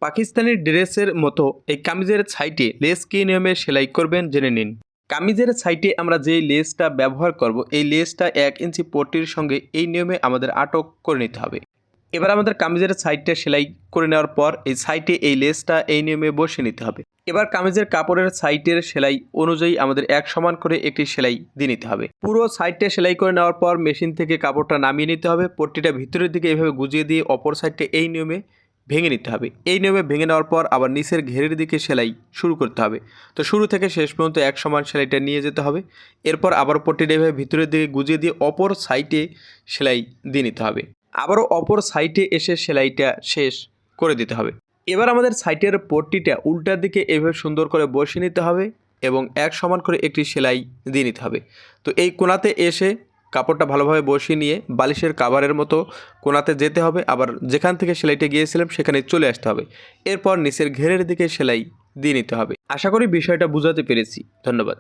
পাকিস্তানি ড্রেসের মতো এই কামিজের সাইডে লেস কী নিয়মে সেলাই করবেন জেনে নিন। কামিজের সাইডে আমরা যেই লেসটা ব্যবহার করব এই লেসটা 1 ইঞ্চি পট্টির সঙ্গে এই নিয়মে আমাদের আটক করে নিতে হবে। এবার আমাদের কামিজের সাইডটা সেলাই করে নেওয়ার পর এই সাইডে এই লেসটা এই নিয়মে বসিয়ে নিতে হবে। এবার কামিজের কাপড়ের সাইডের সেলাই অনুযায়ী আমাদের এক সমান করে একটি সেলাই দিয়ে নিতে হবে। পুরো সাইডটা সেলাই করে নেওয়ার পর মেশিন থেকে কাপড়টা নামিয়ে নিতে হবে। পট্টিটা ভিতরের দিকে এভাবে গুজিয়ে দিয়ে অপর সাইডটা এই নিয়মে ভেঙে নিতে হবে। এই নিয়মে ভেঙে নেওয়ার পর আবার নিচের ঘেরের দিকে সেলাই শুরু করতে হবে। তো শুরু থেকে শেষ পর্যন্ত এক সমান সেলাইটা নিয়ে যেতে হবে। এরপর আবার পট্টিটা এভাবে ভিতরের দিকে গুজিয়ে দিয়ে অপর সাইডে সেলাই দিয়ে নিতে হবে। আবারও অপর সাইডে এসে সেলাইটা শেষ করে দিতে হবে। এবার আমাদের সাইডের পট্টিটা উল্টার দিকে এভাবে সুন্দর করে বসিয়ে নিতে হবে এবং এক সমান করে একটি সেলাই দিয়ে নিতে হবে। তো এই কোণাতে এসে কাপড়টা ভালোভাবে বসিয়ে নিয়ে বালিশের কাভারের মতো কোণাতে যেতে হবে, আবার যেখান থেকে সেলাইটা গিয়েছিলাম সেখানে চলে আসতে হবে। এরপর নিচের ঘেরের দিকে সেলাই দিয়ে নিতে হবে। আশা করি বিষয়টা বুঝাতে পেরেছি। ধন্যবাদ।